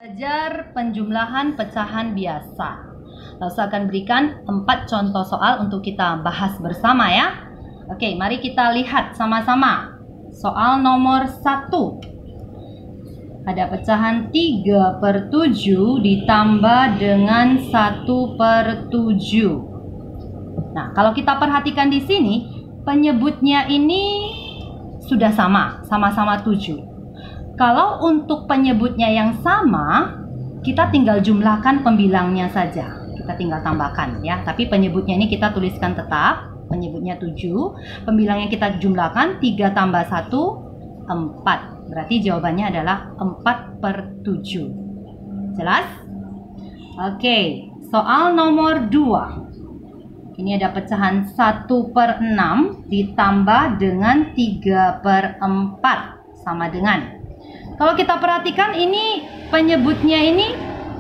Belajar penjumlahan pecahan biasa. Lalu saya akan berikan 4 contoh soal untuk kita bahas bersama ya. Oke, mari kita lihat sama-sama. Soal nomor 1. Ada pecahan 3/7 ditambah dengan 1/7. Nah, kalau kita perhatikan di sini, penyebutnya ini sudah sama-sama 7. Kalau untuk penyebutnya yang sama, kita tinggal jumlahkan pembilangnya saja. Kita tinggal tambahkan ya. Tapi penyebutnya ini kita tuliskan tetap. Penyebutnya 7. Pembilangnya kita jumlahkan 3 tambah 1, 4. Berarti jawabannya adalah 4/7. Jelas? Oke, soal nomor 2. Ini ada pecahan 1/6 ditambah dengan 3/4. Sama dengan. Kalau kita perhatikan ini penyebutnya ini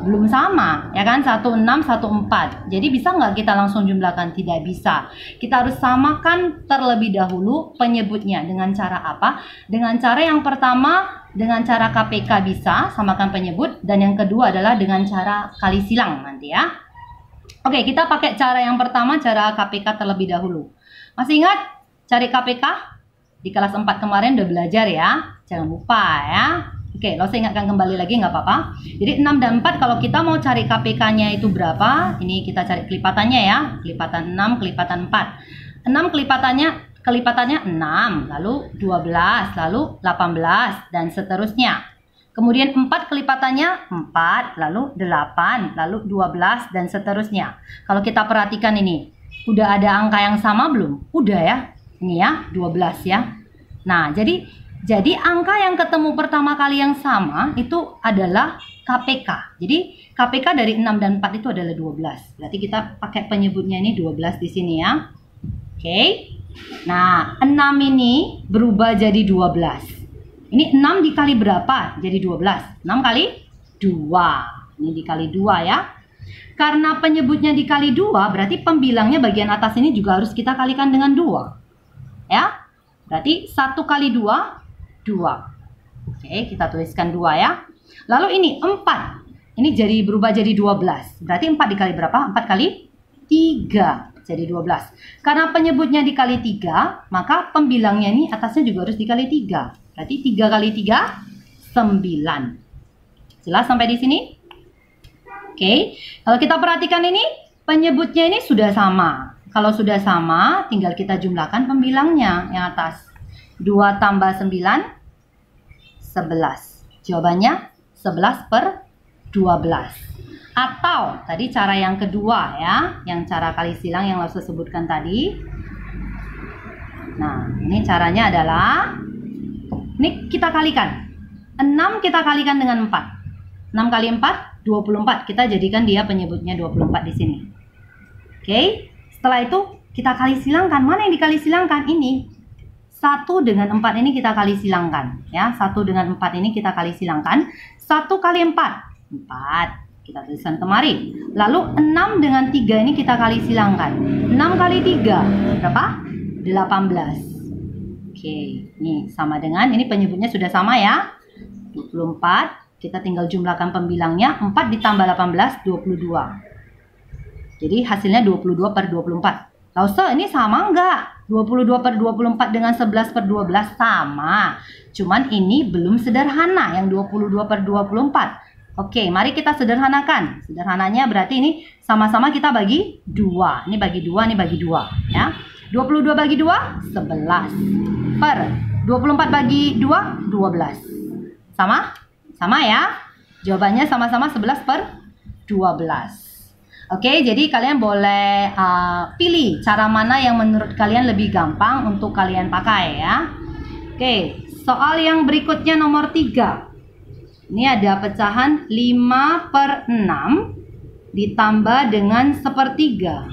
belum sama, ya kan? 16, 14. Jadi bisa nggak kita langsung jumlahkan? Tidak bisa. Kita harus samakan terlebih dahulu penyebutnya. Dengan cara apa? Dengan cara yang pertama, dengan cara KPK bisa, samakan penyebut. Dan yang kedua adalah dengan cara kali silang nanti ya. Oke, kita pakai cara yang pertama, cara KPK terlebih dahulu. Masih ingat cari KPK? Di kelas 4 kemarin udah belajar ya. Jangan lupa ya. Oke, lo saya ingatkan kembali lagi nggak apa-apa. Jadi 6 dan 4 kalau kita mau cari KPK-nya itu berapa? Ini kita cari kelipatannya ya. Kelipatan 6, kelipatan 4. 6 kelipatannya 6, lalu 12, lalu 18 dan seterusnya. Kemudian 4 kelipatannya 4, lalu 8, lalu 12 dan seterusnya. Kalau kita perhatikan ini, udah ada angka yang sama belum? Udah ya. Ini ya, 12 ya. Nah, jadi angka yang ketemu pertama kali yang sama itu adalah KPK. Jadi KPK dari 6 dan 4 itu adalah 12. Berarti kita pakai penyebutnya ini 12 di sini ya. Oke. Nah, 6 ini berubah jadi 12. Ini 6 dikali berapa? Jadi 12. 6 kali 2. Ini dikali 2 ya. Karena penyebutnya dikali 2, berarti pembilangnya bagian atas ini juga harus kita kalikan dengan 2. Ya, berarti 1 kali 2, 2. Oke, kita tuliskan 2 ya. Lalu ini 4. Ini jadi berubah jadi 12. Berarti 4 dikali berapa? 4 kali 3. Jadi 12. Karena penyebutnya dikali 3, maka pembilangnya ini atasnya juga harus dikali 3. Berarti 3 kali 3, 9. Jelas sampai di sini? Oke, kalau kita perhatikan ini, penyebutnya ini sudah sama. Kalau sudah sama, tinggal kita jumlahkan pembilangnya yang atas. 2 tambah 9, 11. Jawabannya 11/12. Atau, tadi cara yang kedua ya, yang cara kali silang yang langsung sebutkan tadi. Nah, ini caranya adalah, ini kita kalikan. 6 kita kalikan dengan 4. 6 kali 4, 24. Kita jadikan dia penyebutnya 24 di sini. Oke. Setelah itu kita kali silangkan. Mana yang dikali silangkan? Ini 1 dengan 4 ini kita kali silangkan ya. 1 dengan 4 ini kita kali silangkan. 1 kali 4, 4. Kita tuliskan kemari. Lalu 6 dengan 3 ini kita kali silangkan. 6 kali 3 berapa? 18. Oke, ini sama dengan, ini penyebutnya sudah sama ya. 24. Kita tinggal jumlahkan pembilangnya. 4 ditambah 18, 22. Jadi hasilnya 22/24. Lalu ini sama enggak? 22/24 dengan 11/12 sama. Cuman ini belum sederhana yang 22/24. Oke, mari kita sederhanakan. Sederhananya berarti ini sama-sama kita bagi 2. Ini bagi 2, ini bagi 2 ya. 22 bagi 2, 11. Per 24 bagi 2, 12. Sama? Sama ya. Jawabannya sama-sama 11/12. Oke, jadi kalian boleh pilih cara mana yang menurut kalian lebih gampang untuk kalian pakai ya. Oke, soal yang berikutnya nomor 3. Ini ada pecahan 5/6 ditambah dengan 1/3.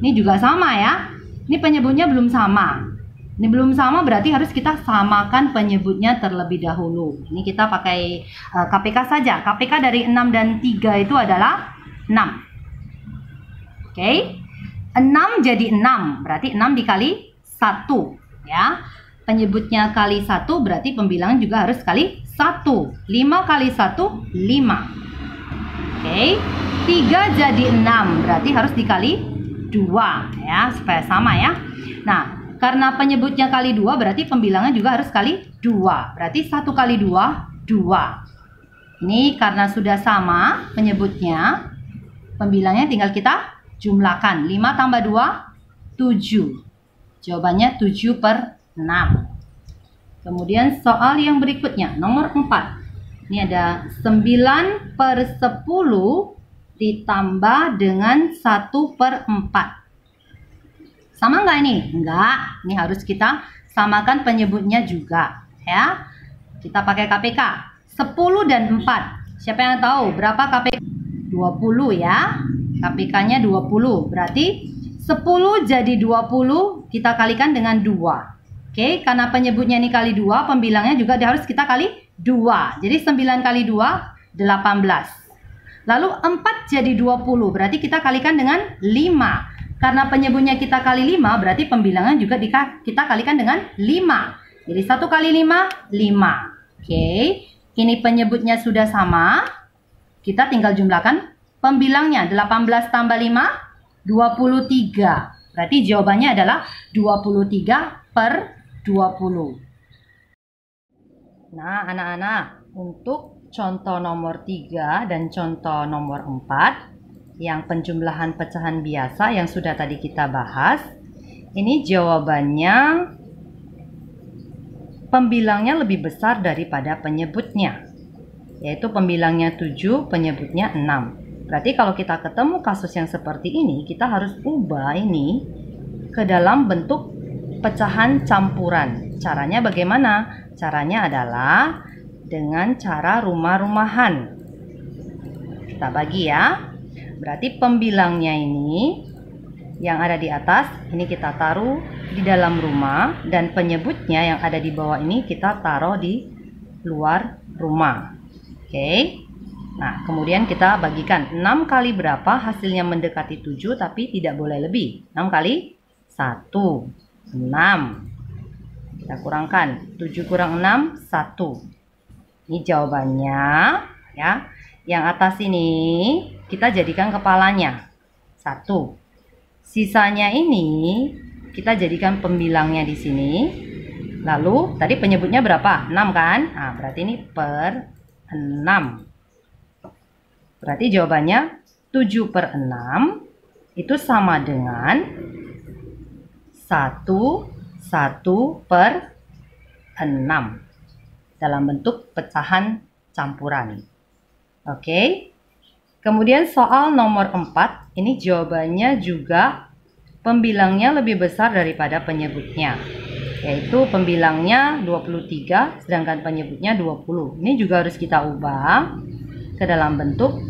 Ini juga sama ya. Ini penyebutnya belum sama. Ini belum sama berarti harus kita samakan penyebutnya terlebih dahulu. Ini kita pakai KPK saja. KPK dari 6 dan 3 itu adalah 6. Oke, 6 jadi 6, berarti 6 dikali 1 ya. Penyebutnya kali 1 berarti pembilangan juga harus kali 1. 5 kali 1, 5. Oke, 3 jadi 6, berarti harus dikali 2 ya, supaya sama ya. Nah, karena penyebutnya kali 2, berarti pembilangnya juga harus kali 2. Berarti 1 kali 2, 2. Ini karena sudah sama penyebutnya, pembilangnya tinggal kita jumlahkan. 5 tambah 2, 7. Jawabannya 7/6. Kemudian soal yang berikutnya, nomor 4. Ini ada 9/10 ditambah dengan 1/4. Sama nggak ini? Enggak. Ini harus kita samakan penyebutnya juga ya. Kita pakai KPK. 10 dan 4. Siapa yang tahu berapa KPK? 20 ya. KPK-nya 20. Berarti 10 jadi 20 kita kalikan dengan 2. Oke, karena penyebutnya ini kali 2, pembilangnya juga harus kita kali 2. Jadi 9 kali 2, 18. Lalu 4 jadi 20, berarti kita kalikan dengan 5. Karena penyebutnya kita kali 5, berarti pembilangnya juga kita kalikan dengan 5. Jadi 1 kali 5, 5. Oke, ini penyebutnya sudah sama. Kita tinggal jumlahkan pembilangnya. 18 tambah 5, 23. Berarti jawabannya adalah 23/20. Nah, anak-anak, untuk contoh nomor 3 dan contoh nomor 4, yang penjumlahan pecahan biasa yang sudah tadi kita bahas, ini jawabannya pembilangnya lebih besar daripada penyebutnya, yaitu pembilangnya 7, penyebutnya 6. Berarti kalau kita ketemu kasus yang seperti ini, kita harus ubah ini ke dalam bentuk pecahan campuran. Caranya bagaimana? Caranya adalah dengan cara rumah-rumahan. Kita bagi ya. Berarti pembilangnya ini yang ada di atas, ini kita taruh di dalam rumah, dan penyebutnya yang ada di bawah ini kita taruh di luar rumah. Oke. Nah, kemudian kita bagikan 6 kali berapa, hasilnya mendekati 7 tapi tidak boleh lebih. 6 kali 1, 6. Kita kurangkan, 7 kurang 6, 1. Ini jawabannya ya. Yang atas ini kita jadikan kepalanya 1. Sisanya ini kita jadikan pembilangnya di sini. Lalu tadi penyebutnya berapa? 6 kan? Nah, berarti ini per 6. Berarti jawabannya 7/6 itu sama dengan 1/6 dalam bentuk pecahan campuran. Oke. Kemudian soal nomor 4, ini jawabannya juga pembilangnya lebih besar daripada penyebutnya, yaitu pembilangnya 23 sedangkan penyebutnya 20. Ini juga harus kita ubah ke dalam bentuk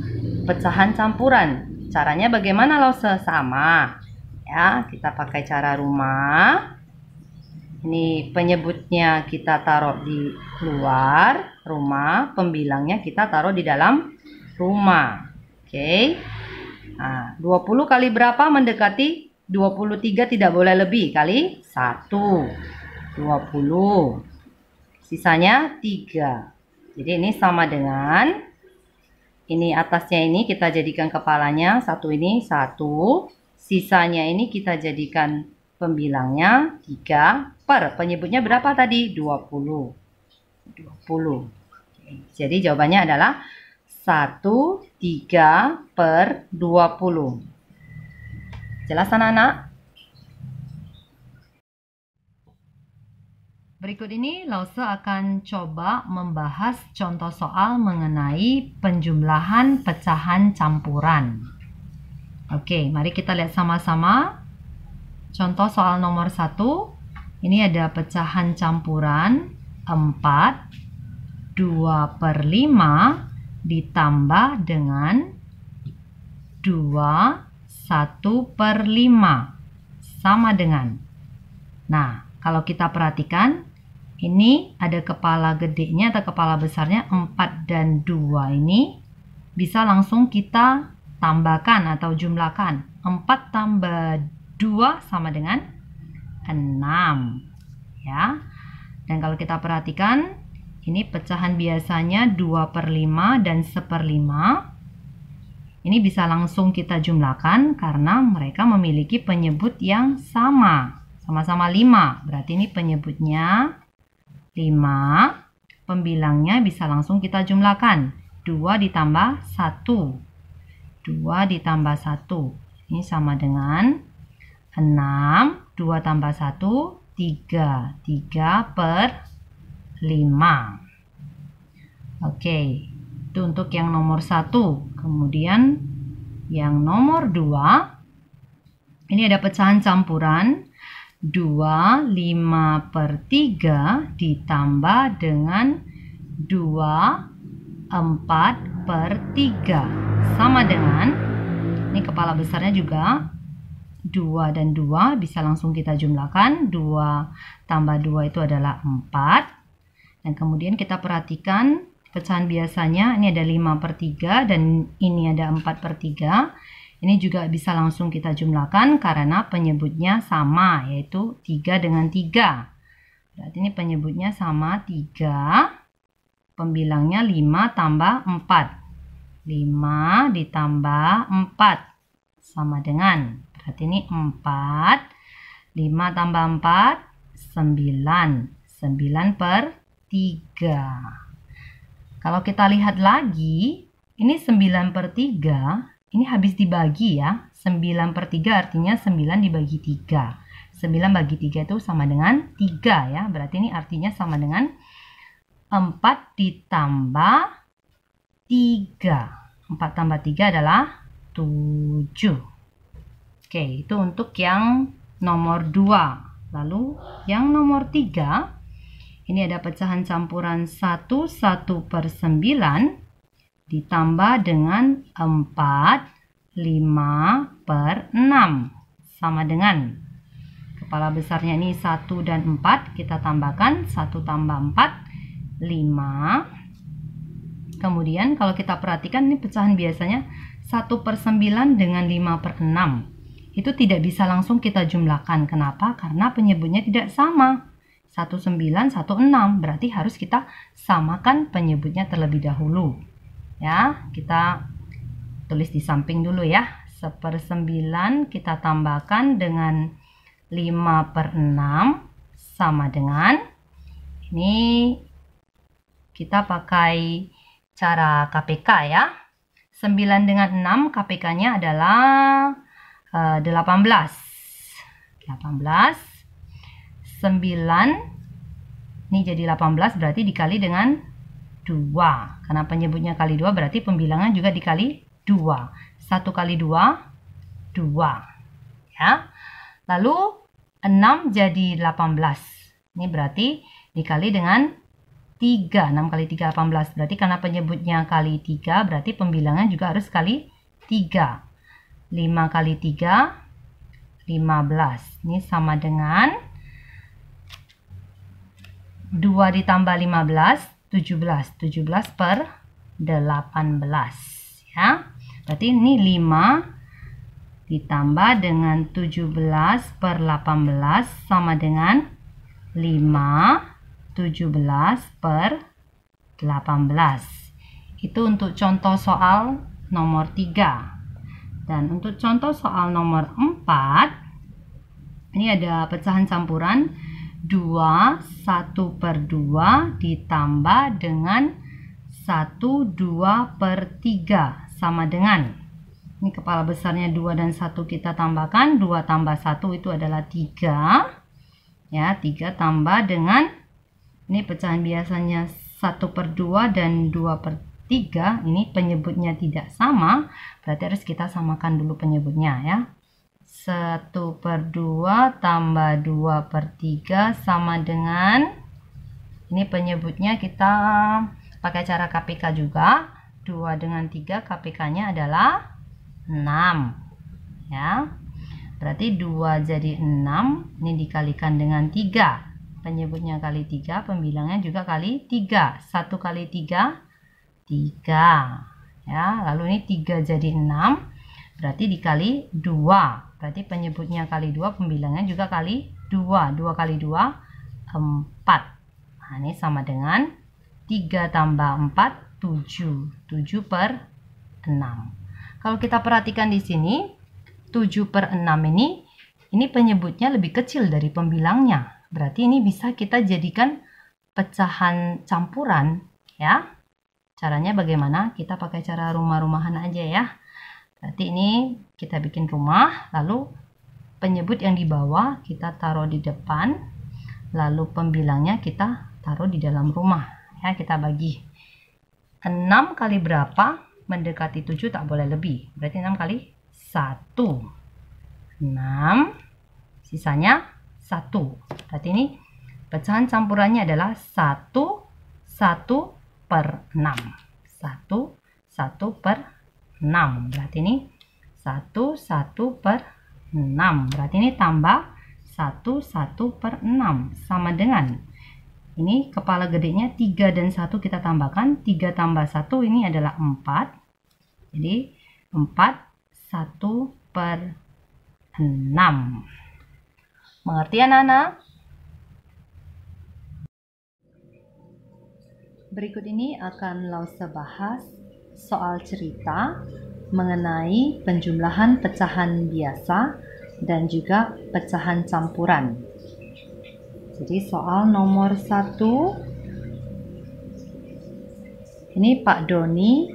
pecahan campuran. Caranya bagaimana lo? Sama ya, kita pakai cara rumah. Ini penyebutnya kita taruh di luar rumah, pembilangnya kita taruh di dalam rumah. Oke. Nah, 20 kali berapa mendekati 23, tidak boleh lebih, kali 1. 20. Sisanya 3. Jadi ini sama dengan, ini atasnya ini kita jadikan kepalanya, 1 ini 1. Sisanya ini kita jadikan pembilangnya 3 per penyebutnya berapa tadi? 20. 20. Jadi jawabannya adalah 1/3/20. Jelas anak-anak? Berikut ini Lause akan coba membahas contoh soal mengenai penjumlahan pecahan campuran. Oke, mari kita lihat sama-sama. Contoh soal nomor 1. Ini ada pecahan campuran 4, 2/5 ditambah dengan 2, 1/5 sama dengan. Nah, kalau kita perhatikan, ini ada kepala gedenya atau kepala besarnya 4 dan 2 ini bisa langsung kita tambahkan atau jumlahkan. 4 tambah 2 sama dengan 6 ya. Dan kalau kita perhatikan, ini pecahan biasanya 2/5 dan 1/5. Ini bisa langsung kita jumlahkan karena mereka memiliki penyebut yang sama. Sama-sama 5. Berarti ini penyebutnya 5. Pembilangnya bisa langsung kita jumlahkan. 2 ditambah 1. 2 ditambah 1. Ini sama dengan 6. 2 tambah 1, 3. 3 per 5. Oke. Itu untuk yang nomor 1. Kemudian yang nomor 2, ini ada pecahan campuran 2 5 per 3 ditambah dengan 2 4 per 3 sama dengan, ini kepala besarnya juga 2 dan 2 bisa langsung kita jumlahkan. 2 tambah 2 itu adalah 4. Dan kemudian kita perhatikan pecahan biasanya, ini ada 5 per 3 dan ini ada 4 per 3. Ini juga bisa langsung kita jumlahkan karena penyebutnya sama, yaitu 3 dengan 3. Berarti ini penyebutnya sama 3. Pembilangnya 5 tambah 4. 5 ditambah 4 sama dengan, berarti ini 4. 5 tambah 4, 9. 9 per 3. Kalau kita lihat lagi, ini 9 per 3, ini habis dibagi ya. 9 per 3 artinya 9 dibagi 3. 9 bagi 3 itu sama dengan 3 ya. Berarti ini artinya sama dengan 4 ditambah 3. 4 tambah 3 adalah 7. Oke, itu untuk yang nomor 2. Lalu yang nomor 3, ini ada pecahan campuran 1 per 9 ditambah dengan 4 5 per 6 sama dengan, kepala besarnya ini 1 dan 4, kita tambahkan 1 tambah 4 5. Kemudian kalau kita perhatikan ini pecahan biasanya 1 per 9 dengan 5 per 6 itu tidak bisa langsung kita jumlahkan. Kenapa? Karena penyebutnya tidak sama. 19, 16, berarti harus kita samakan penyebutnya terlebih dahulu. Ya, kita tulis di samping dulu ya. 1/9 kita tambahkan dengan 5 per 6 sama dengan, ini kita pakai cara KPK ya. 9 dengan 6 KPK-nya adalah 18. 9 ini jadi 18, berarti dikali dengan 2. Karena penyebutnya kali 2 berarti pembilangan juga dikali 2. 1 kali 2, 2. Ya. Lalu 6 jadi 18. Ini berarti dikali dengan 3. 6 kali 3 18. Berarti karena penyebutnya kali 3 berarti pembilangan juga harus kali 3. 5 kali 3 15. Ini sama dengan 2 ditambah 15, 17. 17 per 18. Ya. Berarti ini 5 ditambah dengan 17 per 18 sama dengan 5, 17 per 18. Itu untuk contoh soal nomor 3. Dan untuk contoh soal nomor 4, ini ada pecahan campuran 2, 1 per 2 ditambah dengan 1, 2 per 3 sama dengan, ini kepala besarnya 2 dan 1 kita tambahkan, 2 tambah 1 itu adalah 3 ya, 3 tambah dengan, ini pecahan biasanya 1 per 2 dan 2 per 3, ini penyebutnya tidak sama, berarti harus kita samakan dulu penyebutnya ya. 1 per 2 tambah 2 per 3 sama dengan, ini penyebutnya kita pakai cara KPK juga. 2 dengan 3 KPK-nya adalah 6 ya. Berarti 2 jadi 6, ini dikalikan dengan 3. Penyebutnya kali 3, pembilangnya juga kali 3. 1 kali 3, 3 ya. Lalu ini 3 jadi 6, berarti dikali 2. Berarti penyebutnya kali 2, pembilangnya juga kali 2. 2 kali 2, 4. Nah, ini sama dengan 3 tambah 4, 7. 7 per 6. Kalau kita perhatikan di sini, 7/6 ini penyebutnya lebih kecil dari pembilangnya. Berarti ini bisa kita jadikan pecahan campuran ya. Caranya bagaimana? Kita pakai cara rumah-rumahan aja ya. Berarti ini kita bikin rumah, lalu penyebut yang di bawah kita taruh di depan, lalu pembilangnya kita taruh di dalam rumah ya. Kita bagi 6 kali berapa? Mendekati 7 tak boleh lebih. Berarti 6 kali 1. 6. Sisanya 1. Berarti ini pecahan campurannya adalah 1/6. 1/6. Berarti ini 1/6. Berarti ini tambah 1/6 sama dengan ini kepala gedenya 3 dan 1 kita tambahkan. 3 tambah 1 ini adalah 4. Jadi 4 1/6. Mengerti anak-anak? Berikut ini akan Lause bahas soal cerita mengenai penjumlahan pecahan biasa dan juga pecahan campuran. Jadi soal nomor 1, ini Pak Doni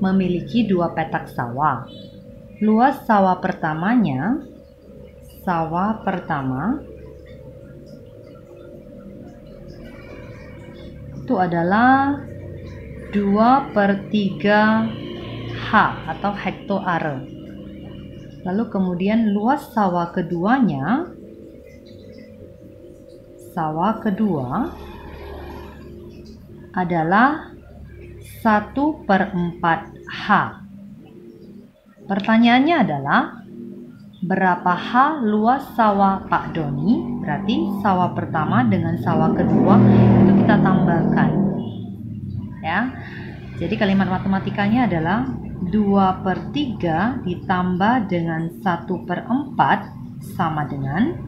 memiliki 2 petak sawah. Luas sawah pertama itu adalah 2/3 ha atau hektare. Lalu kemudian luas sawah kedua adalah 1/4 ha. Pertanyaannya adalah berapa ha luas sawah Pak Doni? Berarti sawah pertama dengan sawah kedua itu kita tambahkan ya. Jadi kalimat matematikanya adalah 2/3 ditambah dengan 1/4 sama dengan.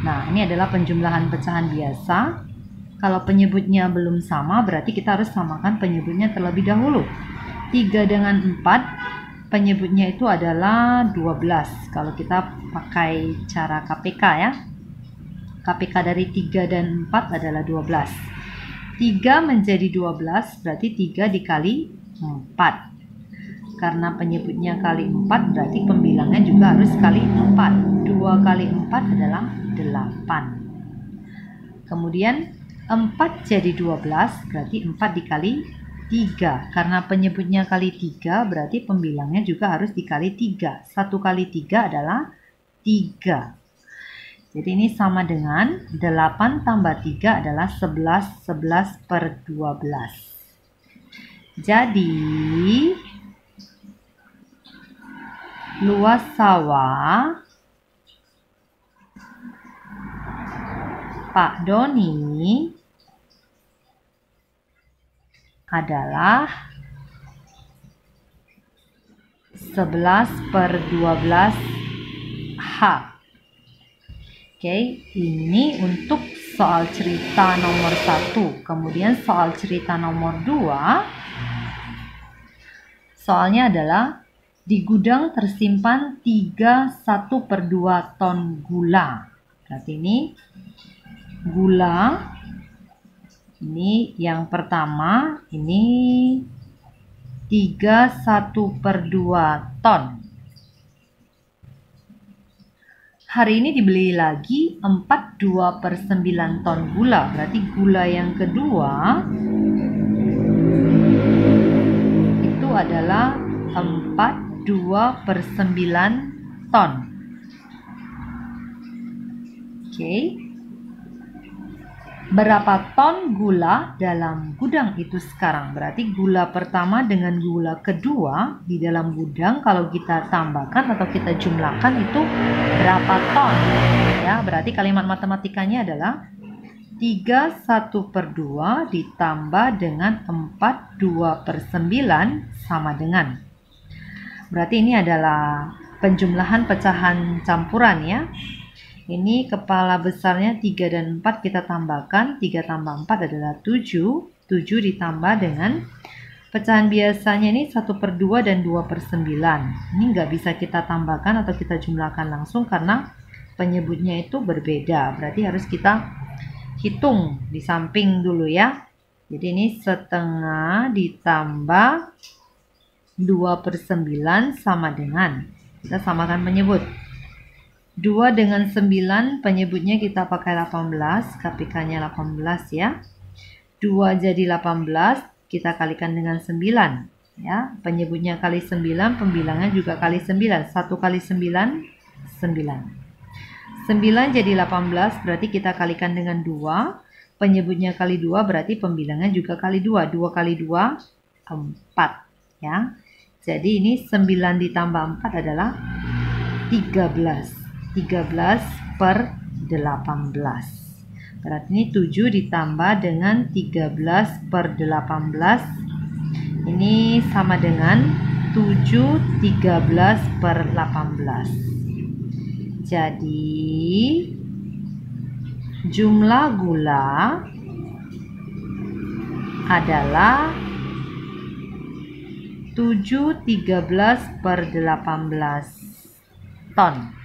Nah, ini adalah penjumlahan pecahan biasa. Kalau penyebutnya belum sama, berarti kita harus samakan penyebutnya terlebih dahulu. 3 dengan 4, penyebutnya itu adalah 12. Kalau kita pakai cara KPK ya. KPK dari 3 dan 4 adalah 12. 3 menjadi 12, berarti 3 dikali 4. Karena penyebutnya kali 4, berarti pembilangnya juga harus kali 4. 2 kali 4 adalah 8. Kemudian 4 jadi 12, berarti 4 dikali 3. Karena penyebutnya kali 3, berarti pembilangnya juga harus dikali 3. 1 kali 3 adalah 3. Jadi ini sama dengan 8 tambah 3 adalah 11. 11/12. Jadi luas sawah Pak Doni adalah 11/12 ha. Oke, ini untuk soal cerita nomor 1. Kemudian soal cerita nomor 2, soalnya adalah di gudang tersimpan 1/2 ton gula. Berarti ini gula, ini yang pertama, ini 1/2 ton. Hari ini dibeli lagi 2/9 ton gula. Berarti gula yang kedua itu adalah 2/9 ton. Oke. Berapa ton gula dalam gudang itu sekarang? Berarti gula pertama dengan gula kedua di dalam gudang kalau kita tambahkan atau kita jumlahkan itu berapa ton? Ya, berarti kalimat matematikanya adalah 3 1/2 ditambah dengan 4 2/9 sama dengan. Berarti ini adalah penjumlahan pecahan campuran ya. Ini kepala besarnya 3 dan 4 kita tambahkan. 3 tambah 4 adalah 7. 7 ditambah dengan Pecahan biasanya ini 1/2 dan 2/9. Ini nggak bisa kita tambahkan atau kita jumlahkan langsung karena penyebutnya itu berbeda. Berarti harus kita hitung di samping dulu ya. Jadi ini setengah ditambah 2/9 sama dengan, kita samakan penyebut. 2 dengan 9 penyebutnya kita pakai 18, KPK-nya 18 ya. 2 jadi 18, kita kalikan dengan 9 ya. Penyebutnya kali 9, pembilangnya juga kali 9. 1 kali 9, 9. 9 jadi 18, berarti kita kalikan dengan 2. Penyebutnya kali 2, berarti pembilangnya juga kali 2. 2 kali 2, 4 ya. Jadi ini 9 ditambah 4 adalah 13. 13/18. Berarti ini 7 ditambah dengan 13/18. Ini sama dengan 7 13/18. Jadi jumlah gula adalah 7 13/18 ton.